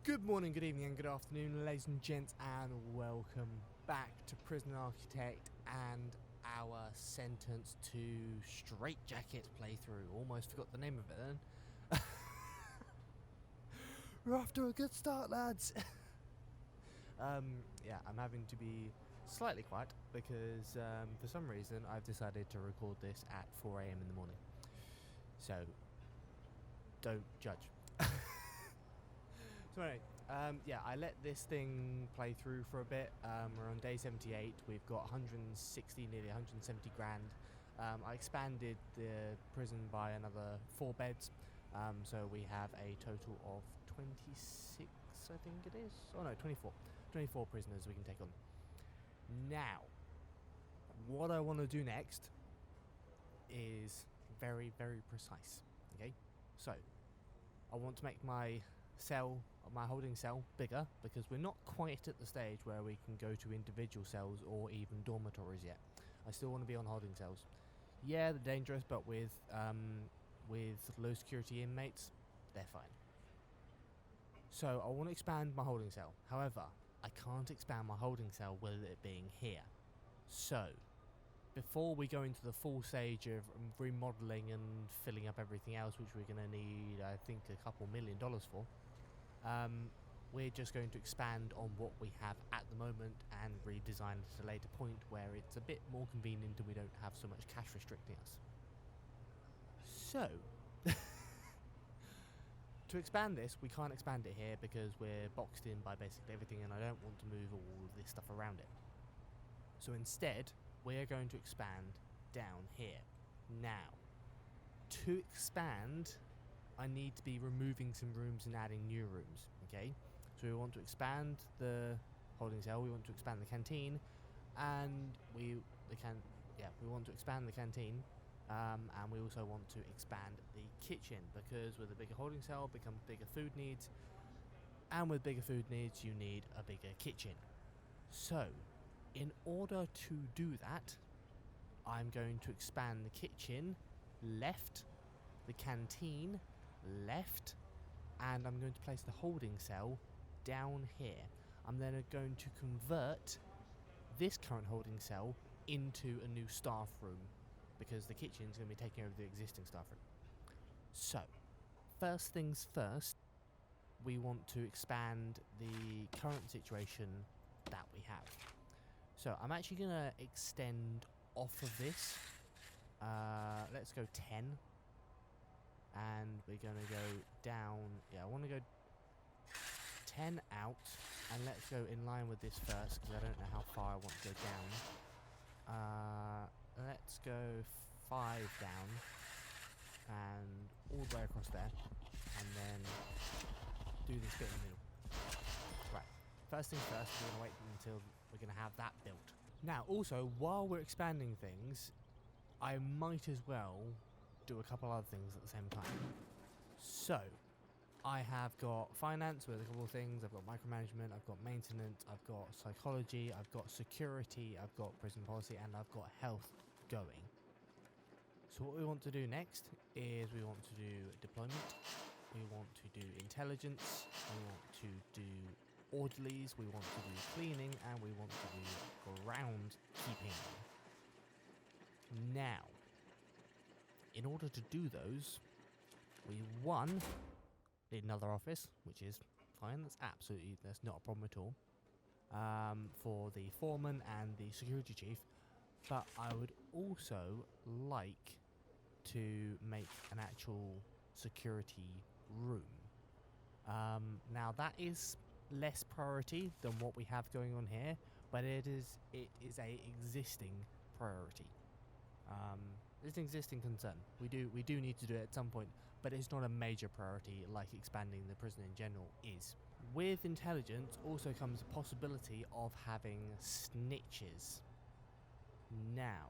Good morning, good evening and good afternoon, ladies and gents, and welcome back to Prison Architect and our Sentence to Straitjacket playthrough. Almost forgot the name of it then. We're off to a good start, lads. Yeah, I'm having to be slightly quiet because for some reason I've decided to record this at 4 AM in the morning. So, don't judge. So anyway, yeah, I let this thing play through for a bit. We're on day 78. We've got 160, nearly 170 grand. I expanded the prison by another 4 beds. So we have a total of 26, I think it is. Oh no, 24. 24 prisoners we can take on. Now, what I want to do next is very, very precise. Okay? So, I want to make my holding cell bigger because we're not quite at the stage where we can go to individual cells or even dormitories yet. I still want to be on holding cells. Yeah, they're dangerous, but with low security inmates, they're fine. So I want to expand my holding cell. However, I can't expand my holding cell with it being here. So, before we go into the full stage of remodeling and filling up everything else, which we're going to need, I think, a couple $1 million for, we're just going to expand on what we have at the moment and redesign at a later point where it's a bit more convenient and we don't have so much cash restricting us. So, to expand this, we can't expand it here because we're boxed in by basically everything and I don't want to move all of this stuff around it. So instead, we're going to expand down here. Now, to expand, I need to be removing some rooms and adding new rooms, okay? So we want to expand the holding cell, we want to expand the canteen, and we want to expand the canteen, and we also want to expand the kitchen, because with a bigger holding cell become bigger food needs, and with bigger food needs you need a bigger kitchen. So, in order to do that, I'm going to expand the kitchen left, the canteen left, and I'm going to place the holding cell down here. I'm then going to convert this current holding cell into a new staff room because the kitchen is going to be taking over the existing staff room. So, first things first, we want to expand the current situation that we have. So I'm actually going to extend off of this. Let's go 10. And we're going to go down. Yeah, I want to go 10 out. And let's go in line with this first because I don't know how far I want to go down. Let's go 5 down. And all the way across there. And then do this bit in the middle. Right. First things first, we're going to wait until we're going to have that built. Now, also, while we're expanding things, I might as well do a couple other things at the same time. So, I have got finance with a couple of things, I've got micromanagement, I've got maintenance, I've got psychology, I've got security, I've got prison policy, and I've got health going. So what we want to do next is we want to do deployment, we want to do intelligence, we want to do orderlies, we want to do cleaning, and we want to do groundkeeping. Now, in order to do those, we need another office, which is fine, that's not a problem at all, for the foreman and the security chief, but I would also like to make an actual security room. Now that is less priority than what we have going on here, but it is a existing priority. It's an existing concern. We do need to do it at some point, but it's not a major priority like expanding the prison in general is. With intelligence also comes the possibility of having snitches. Now,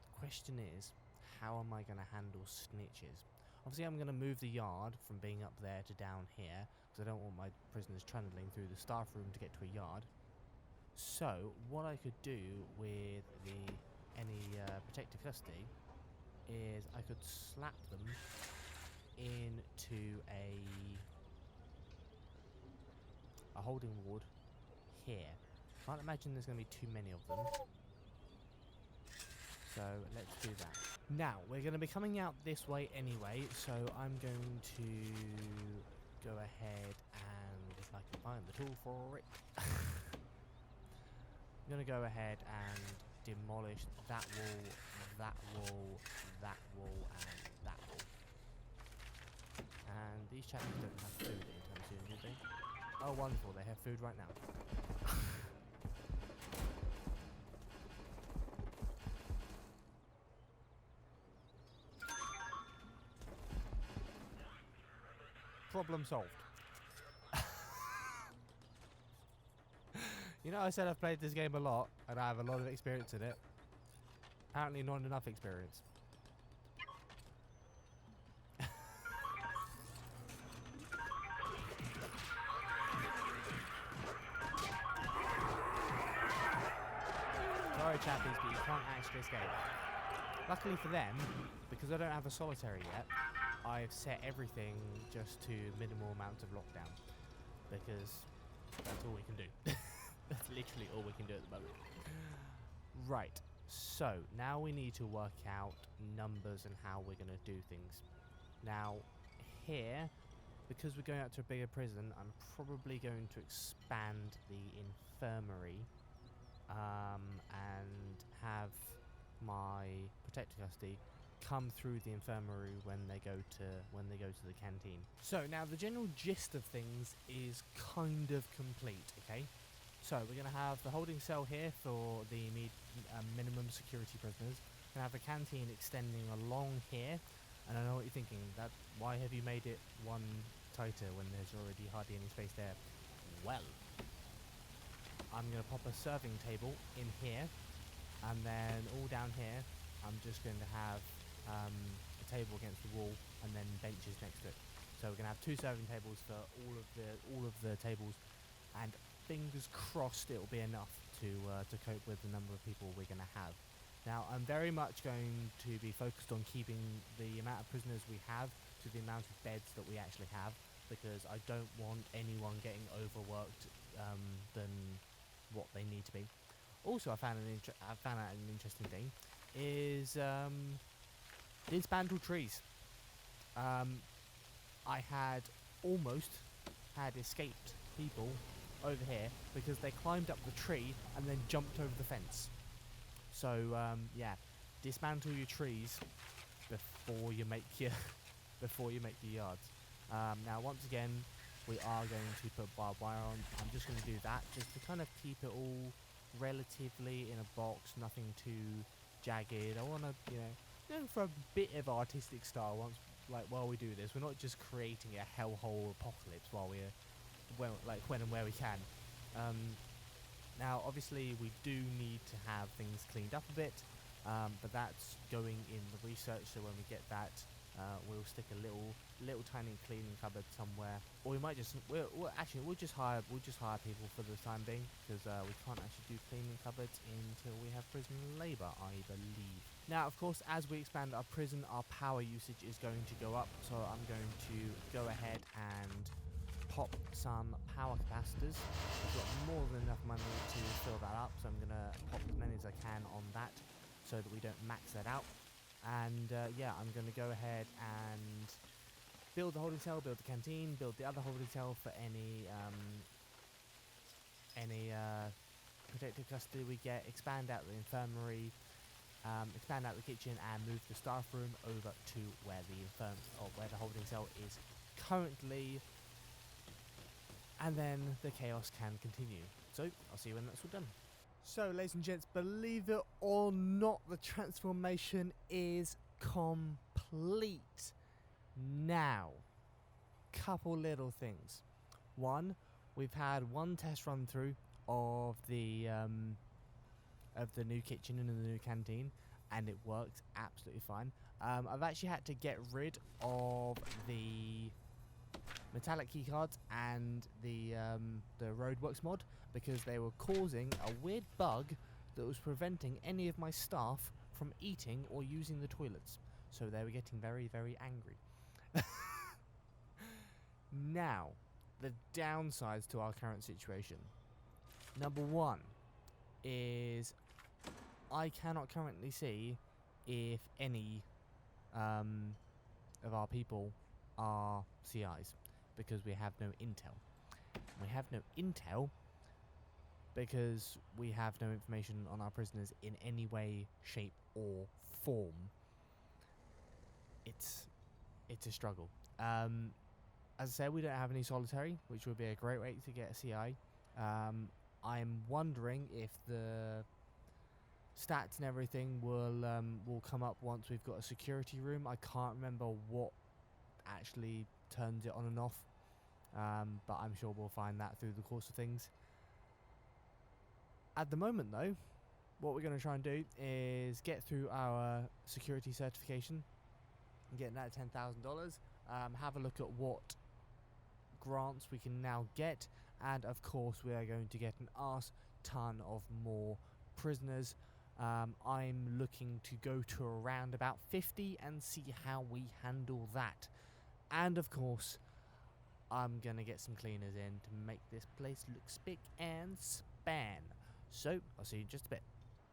the question is, how am I going to handle snitches? Obviously, I'm going to move the yard from being up there to down here, because I don't want my prisoners trundling through the staff room to get to a yard. So, what I could do with any protective custody is I could slap them into a holding ward here. Can't imagine there's going to be too many of them. So let's do that. Now, we're going to be coming out this way anyway, so I'm going to go ahead and, if I can find the tool for it, I'm going to go ahead and demolish that wall, that wall, that wall, and that wall. And these chaps don't have food anytime soon, do they? Oh, wonderful, they have food right now. Problem solved. You know, I said I've played this game a lot and I have a lot of experience in it. Apparently not enough experience. Sorry chappies, but you can't actually escape. Luckily for them, because I don't have a solitary yet, I've set everything just to minimal amounts of lockdown, because that's all we can do. That's literally all we can do at the moment. Right, so now we need to work out numbers and how we're going to do things. Now, here, because we're going out to a bigger prison, I'm probably going to expand the infirmary and have my protector custody come through the infirmary when they go to the canteen. So now the general gist of things is kind of complete, okay? So we're going to have the holding cell here for the minimum security prisoners. We're going to have the canteen extending along here. And I know what you're thinking, that why have you made it one tighter when there's already hardly any space there? Well, I'm going to pop a serving table in here, and then all down here I'm just going to have a table against the wall and then benches next to it. So we're going to have 2 serving tables for all of the tables, and fingers crossed it'll be enough to cope with the number of people we're going to have. Now, I'm very much going to be focused on keeping the amount of prisoners we have to the amount of beds that we actually have, because I don't want anyone getting overworked than what they need to be. Also, I found out an interesting thing is these bandle trees. I had almost escaped people over here because they climbed up the tree and then jumped over the fence. So yeah, dismantle your trees before you make your yards. Now, once again, we are going to put barbed wire on. I'm just going to do that just to kind of keep it all relatively in a box, nothing too jagged. I want to, go for a bit of artistic style while we do this. We're not just creating a hellhole apocalypse when and where we can. Now, obviously, we do need to have things cleaned up a bit, but that's going in the research. So when we get that, we'll stick a little tiny cleaning cupboard somewhere, or we might just we'll just hire people for the time being, because we can't actually do cleaning cupboards until we have prison labour, I believe. Now, of course, as we expand our prison, our power usage is going to go up. So I'm going to go ahead and pop some power capacitors. I've got more than enough money to fill that up, so I'm going to pop as many as I can on that so that we don't max that out. And yeah, I'm going to go ahead and build the holding cell, build the canteen, build the other holding cell for any protective custody we get, expand out the infirmary, expand out the kitchen, and move the staff room over to where the holding cell is currently. And then the chaos can continue. So I'll see you when that's all done. So, ladies and gents, believe it or not, the transformation is complete. Now, couple little things. One, we've had one test run through of the new kitchen and the new canteen, and it worked absolutely fine. I've actually had to get rid of the metallic keycards and the roadworks mod, because they were causing a weird bug that was preventing any of my staff from eating or using the toilets. So they were getting very, very angry. Now, the downsides to our current situation. Number one is I cannot currently see if any of our people are CIs because we have no intel. We have no intel because we have no information on our prisoners in any way, shape or form. It's a struggle. As I said, we don't have any solitary, which would be a great way to get a CI. I'm wondering if the stats and everything will come up once we've got a security room. I can't remember what actually turns it on and off, but I'm sure we'll find that through the course of things. At the moment though, what we're going to try and do is get through our security certification and get that $10,000, have a look at what grants we can now get, and of course we are going to get an arse ton of more prisoners. I'm looking to go to around about 50 and see how we handle that. And of course, I'm going to get some cleaners in to make this place look spick and span. So, I'll see you in just a bit.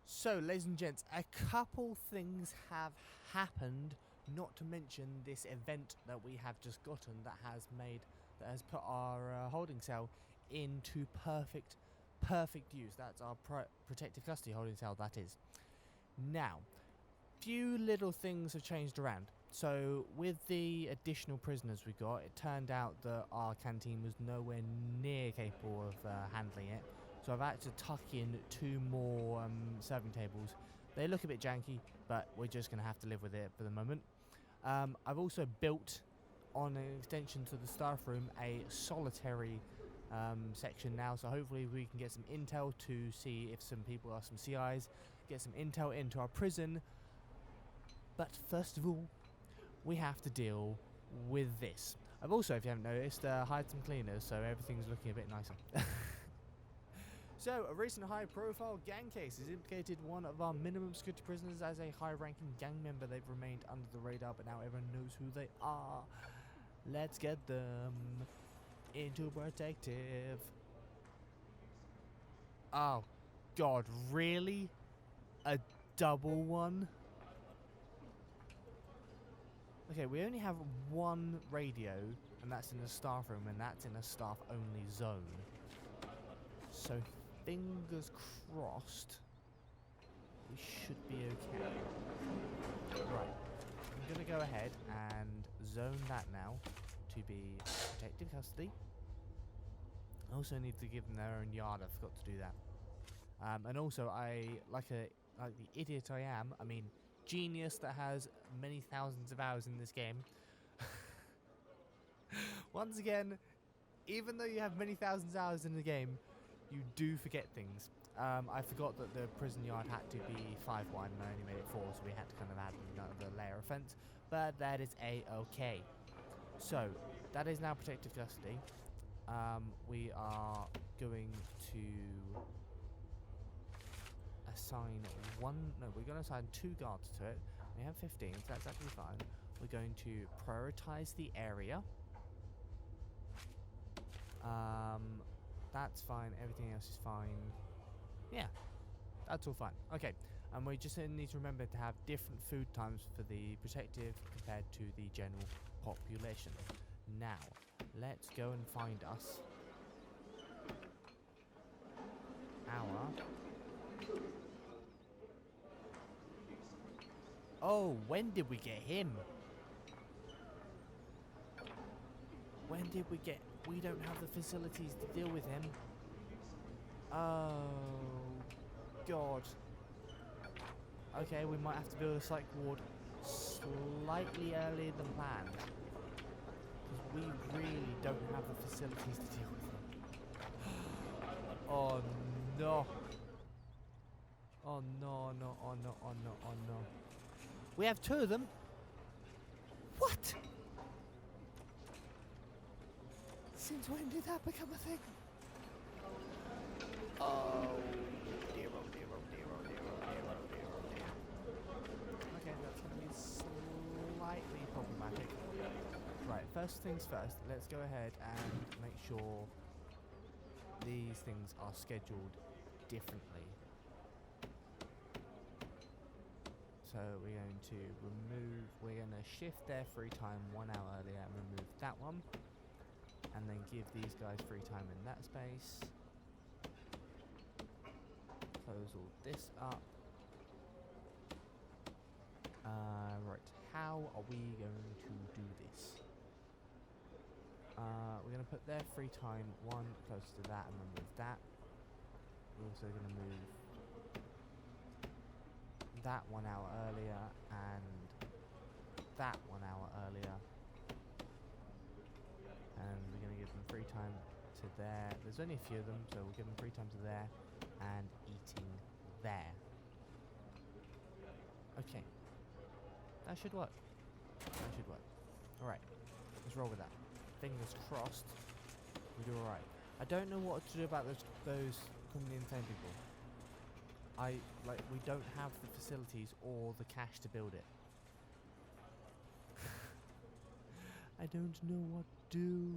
So, ladies and gents, a couple things have happened, not to mention this event that we have just gotten that has put our holding cell into perfect use. That's our protective custody holding cell, that is. Now, few little things have changed around. So with the additional prisoners we got, it turned out that our canteen was nowhere near capable of handling it. So I've had to tuck in 2 more serving tables. They look a bit janky, but we're just going to have to live with it for the moment. I've also built, on an extension to the staff room, a solitary section now, so hopefully we can get some intel to see if some people are some CIs, get some intel into our prison. But first of all, we have to deal with this. I've also, if you haven't noticed, hired some cleaners, so everything's looking a bit nicer. So, a recent high-profile gang case has implicated one of our minimum security prisoners as a high-ranking gang member. They've remained under the radar, but now everyone knows who they are. Let's get them into protective. Oh, God, really? A double one? Okay, we only have one radio, and that's in the staff room, and that's in a staff-only zone. So, fingers crossed, we should be okay. Right, I'm going to go ahead and zone that now to be protective custody. I also need to give them their own yard. I forgot to do that. And also, like the idiot I am, I mean, genius that has many thousands of hours in this game. Once again, even though you have many thousands of hours in the game, you do forget things. I forgot that the prison yard had to be 5 wide and I only made it 4, so we had to kind of add another layer of fence. But that is a-okay. So, that is now protective custody. We are going to assign we're going to assign 2 guards to it. We have 15, so that's actually fine. We're going to prioritize the area. That's fine. Everything else is fine. Yeah, that's all fine. Okay, and we just need to remember to have different food times for the protective compared to the general population. Now, let's go and find us our... Oh, when did we get him? When did we get... We don't have the facilities to deal with him. Oh, God. Okay, we might have to build a psych ward slightly earlier than planned. Because we really don't have the facilities to deal with him. Oh, no. Oh, no, no, oh, no, oh, no, oh, no. We have 2 of them. What? Since when did that become a thing? Oh dear, oh dear, oh dear, oh dear, oh dear, oh dear, oh dear. Okay, that's going to be slightly problematic. Right, first things first, let's go ahead and make sure these things are scheduled differently. So we're going to we're going to shift their free time 1 hour earlier and remove that one. And then give these guys free time in that space. Close all this up. Right, how are we going to do this? We're going to put their free time 1 close to that and remove that. We're also going to move that 1 hour earlier and that 1 hour earlier. And we're going to give them free time to there. There's only a few of them, so we'll give them free time to there and eating there. Okay. That should work. That should work. Alright. Let's roll with that. Fingers crossed. We do alright. I don't know what to do about those commonly insane people. We don't have the facilities or the cash to build it. I don't know what to do.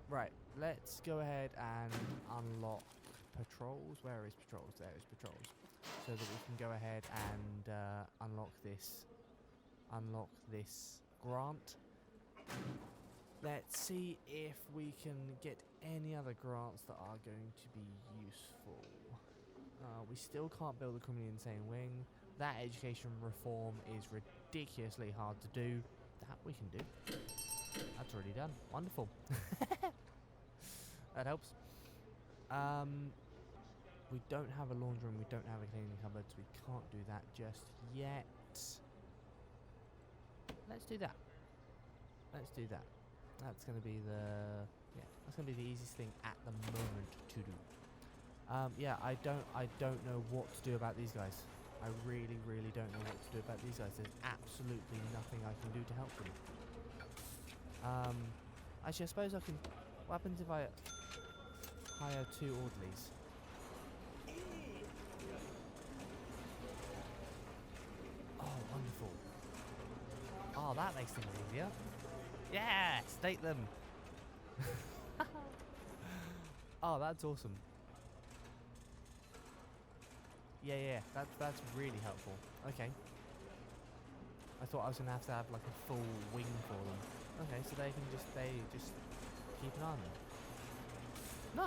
Right, let's go ahead and unlock patrols. Where is patrols? There is patrols. So that we can go ahead and unlock this grant. Let's see if we can get any other grants that are going to be useful. We still can't build a criminally insane wing. That education reform is ridiculously hard to do. That we can do. That's already done. Wonderful. That helps. We don't have a laundry room. We don't have a cleaning cupboard. So we can't do that just yet. Let's do that. Let's do that. That's going to be that's going to be the easiest thing at the moment to do. Yeah, I don't know what to do about these guys. I really don't know what to do about these guys. There's absolutely nothing I can do to help them. Actually, I suppose I can. What happens if I hire 2 orderlies? Oh, wonderful. Oh, that makes things easier. Yeah, state them. Oh, that's awesome. Yeah, that's really helpful. Okay. I thought I was gonna have to have like a full wing for them. Okay, so they just keep an eye on them.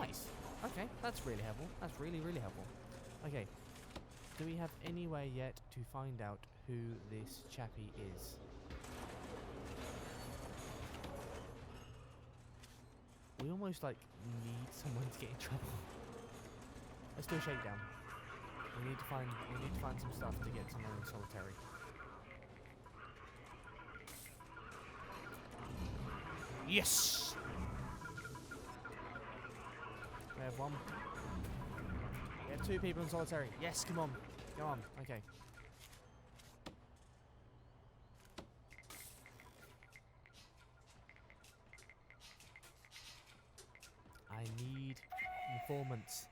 Nice. Okay, that's really helpful. That's really helpful. Okay. Do we have any way yet to find out who this chappie is? We almost like need someone to get in trouble. Let's do a shakedown. We need to find some stuff to get someone in solitary. Yes! We have 1. We have 2 people in solitary. Yes, come on. Go on. Okay. I need informants.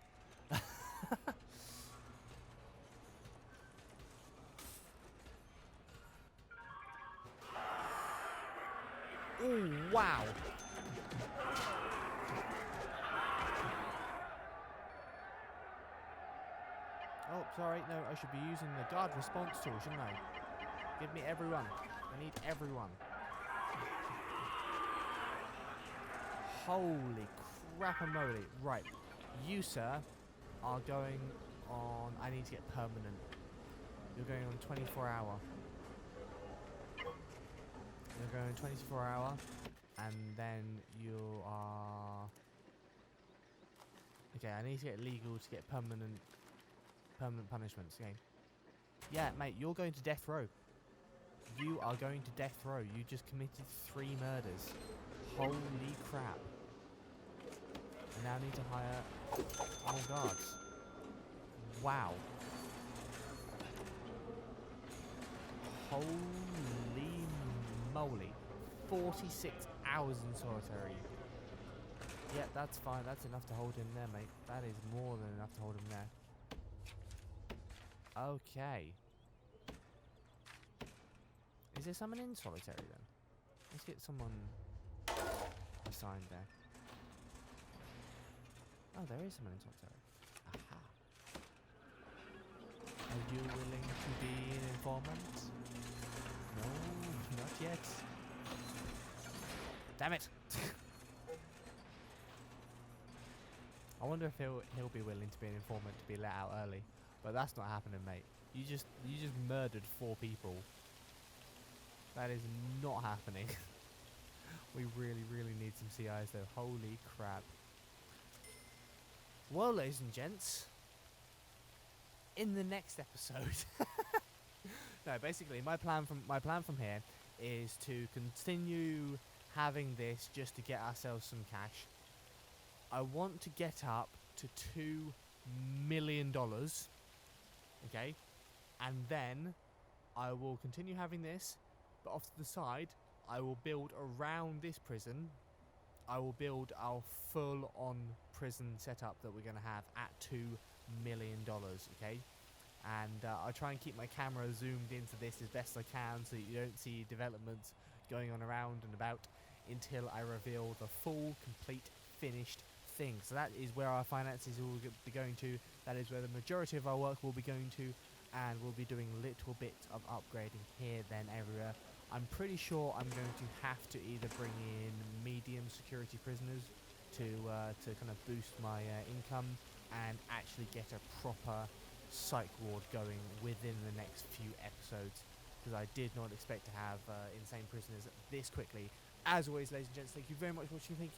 Oh, wow. Oh, sorry. No, I should be using the guard response tool, shouldn't I? Give me everyone. I need everyone. Holy crap-a-moly. Right. You, sir, are going on... I need to get permanent. You're going on 24-hour. You're going 24-hour, and then you are... Okay, I need to get legal to get permanent punishments. Okay. Yeah, mate, you're going to death row. You are going to death row. You just committed 3 murders. Holy crap. I now need to hire more guards. Wow. Holy moly. 46 hours in solitary. Yeah, that's fine. That's enough to hold him there, mate. That is more than enough to hold him there. Okay. Is there someone in solitary then? Let's get someone a sign there. Oh, there is someone in top turret. Aha. Are you willing to be an informant? No, not yet. Damn it! I wonder if he'll be willing to be an informant to be let out early, but that's not happening, mate. You just murdered 4 people. That is not happening. We really need some CIs though. Holy crap! Well, ladies and gents, in the next episode. No, basically my plan from here is to continue having this just to get ourselves some cash. I want to get up to $2 million, okay, and then I will continue having this, but off to the side I will build around this prison. I will build our full-on prison setup that we're going to have at $2 million, okay? And I try and keep my camera zoomed into this as best I can so you don't see developments going on around and about until I reveal the full, complete, finished thing. So that is where our finances will be going to. That is where the majority of our work will be going to, and we'll be doing little bits of upgrading here, then everywhere. I'm pretty sure I'm going to have to either bring in medium security prisoners to kind of boost my income and actually get a proper psych ward going within the next few episodes, because I did not expect to have insane prisoners this quickly. As always, ladies and gents, thank you very much for watching. Thank you.